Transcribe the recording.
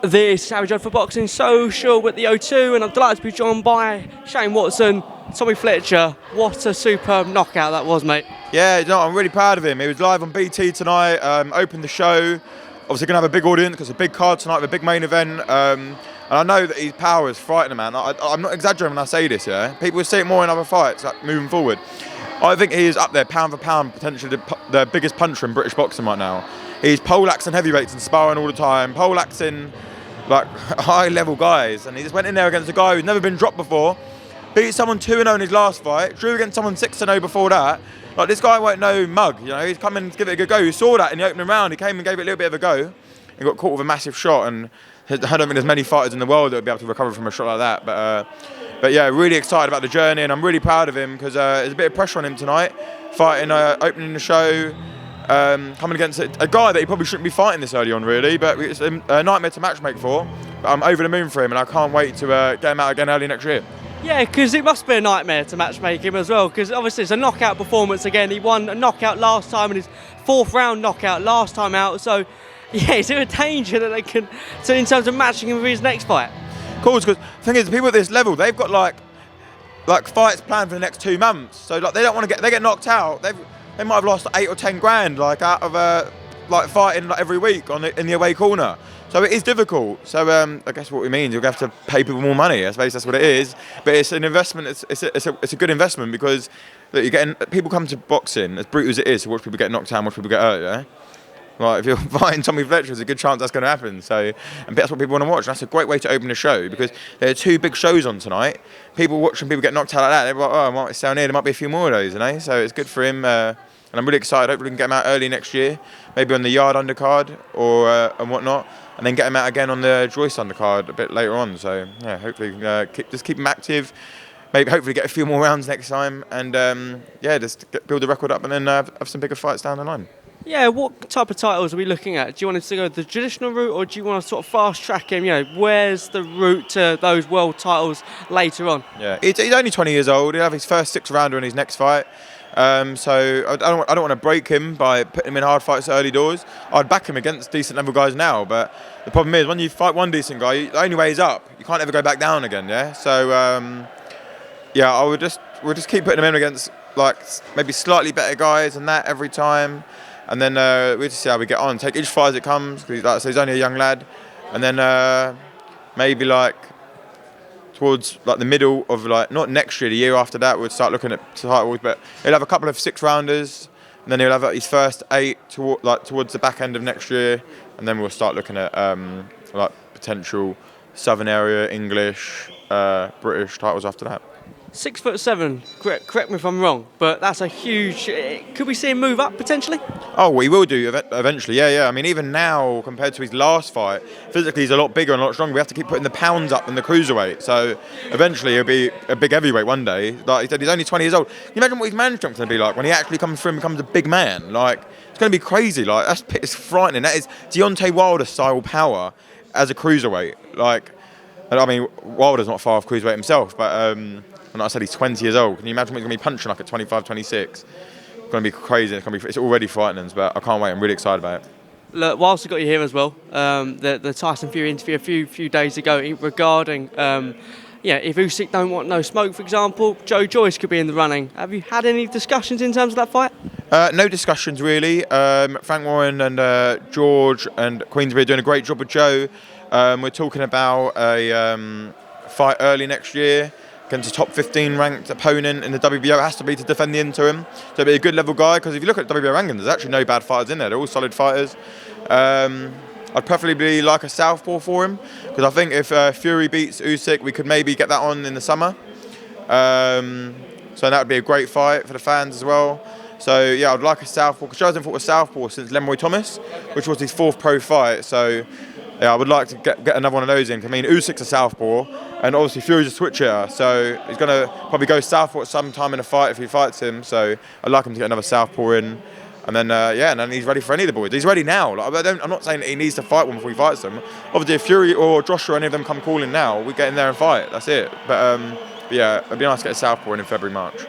This is Harry Judd for Boxing Social at the O2, and I'm delighted to be joined by Shane Watson, Tommy Fletcher. What a superb knockout that was, mate. Yeah, I'm really proud of him. He was live on BT tonight, opened the show. Obviously going to have a big audience because it's a big card tonight, a big main event. And I know that his power is frightening, man. I'm not exaggerating when I say this, yeah? People will see it more in other fights, like moving forward. I think he is up there, pound for pound, potentially the biggest puncher in British boxing right now. He's poleaxing heavyweights and sparring all the time, poleaxing like high-level guys. And he just went in there against a guy who's never been dropped before, beat someone 2-0 in his last fight, drew against someone 6-0 before that. Like, this guy won't no mug, you know, he's come in to give it a good go. You saw that in the opening round, he came and gave it a little bit of a go and got caught with a massive shot, and I don't think there's many fighters in the world that would be able to recover from a shot like that. But yeah, really excited about the journey, and I'm really proud of him because there's a bit of pressure on him tonight, fighting, opening the show, coming against a guy that he probably shouldn't be fighting this early on, really, but it's a nightmare to matchmake for. But I'm over the moon for him, and I can't wait to get him out again early next year. Yeah, because it must be a nightmare to matchmake him as well, because obviously it's a knockout performance again. He won a knockout last time and his fourth round knockout last time out, so yeah, is there a danger that they can, so in terms of matching him with his next fight? Of course, because the thing is, the people at this level, they've got like fights planned for the next 2 months, so like they don't want to they get knocked out, they might have lost 8 or 10 grand like out of like fighting like every week in the away corner. So it is difficult. So I guess what it means, you'll have to pay people more money. I suppose that's what it is. But it's an investment. It's a good investment because look, you're getting people come to boxing, as brutal as it is, to watch people get knocked out, watch people get hurt. Yeah. Like, if you're fighting Tommy Fletcher, there's a good chance that's going to happen. So, and that's what people want to watch. And that's a great way to open the show because there are 2 big shows on tonight. People watching people get knocked out like that, they're like, oh, I might stay down here. There might be a few more of those, you know. So it's good for him. And I'm really excited. Hopefully we can get him out early next year, maybe on the Yard undercard or and whatnot, and then get him out again on the Joyce undercard a bit later on. So yeah, hopefully just keep him active. Maybe hopefully get a few more rounds next time, and yeah, just build the record up, and then have some bigger fights down the line. Yeah, what type of titles are we looking at? Do you want us to go the traditional route, or do you want to sort of fast track him? You know, where's the route to those world titles later on? Yeah, he's only 20 years old. He'll have his first 6th rounder in his next fight. So I don't want to break him by putting him in hard fights early doors. I'd back him against decent level guys now, but the problem is when you fight one decent guy, the only way is up. You can't ever go back down again. Yeah. So yeah, we'll just keep putting him in against like maybe slightly better guys and that every time, and then we'll just see how we get on. Take each fight as it comes because like, so he's only a young lad, and then maybe like towards like the middle of like not next year, the year after that, we'll start looking at titles. But he'll have a couple of 6 rounders, and then he'll have his first 8 towards the back end of next year, and then we'll start looking at like potential Southern area English, British titles after that. 6'7", correct me if I'm wrong, but that's a huge. Could we see him move up potentially? Oh, we will do eventually. Yeah. I mean, even now compared to his last fight, physically he's a lot bigger and a lot stronger. We have to keep putting the pounds up in the cruiserweight. So eventually he'll be a big heavyweight one day. Like he said, he's only 20 years old. Can you imagine what his man strength's going to be like when he actually comes through and becomes a big man? Like it's going to be crazy. Like it's frightening. That is Deontay Wilder style power as a cruiserweight. Like, I mean, Wilder's not far off cruiserweight himself, but. And I said he's 20 years old. Can you imagine what he's going to be punching like at 25, 26? It's going to be crazy. It's already frightening, but I can't wait. I'm really excited about it. Look, whilst I got you here as well, the Tyson Fury interview a few days ago regarding, if Usyk don't want no smoke, for example, Joyce could be in the running. Have you had any discussions in terms of that fight? No discussions really. Frank Warren and George and Queensberry are doing a great job with Joe. We're talking about a fight early next year against a top 15 ranked opponent in the WBO. It has to be to defend the interim. So it'll be a good level guy, because if you look at WBO rankings, there's actually no bad fighters in there. They're all solid fighters. I'd preferably like a southpaw for him, because I think if Fury beats Usyk, we could maybe get that on in the summer. So that would be a great fight for the fans as well. So yeah, I'd like a southpaw, because Joe hasn't fought a southpaw since Leroy Thomas, which was his 4th pro fight. So yeah, I would like to get another one of those in. I mean, Usyk's a southpaw, and obviously Fury's a switch hitter, so he's going to probably go southpaw at some time in a fight if he fights him. So I'd like him to get another southpaw in, and then and then he's ready for any of the boys. He's ready now. Like, I'm not saying that he needs to fight one before he fights them. Obviously, if Fury or Joshua or any of them come calling now, we get in there and fight. That's it. But yeah, it'd be nice to get a southpaw in February, March.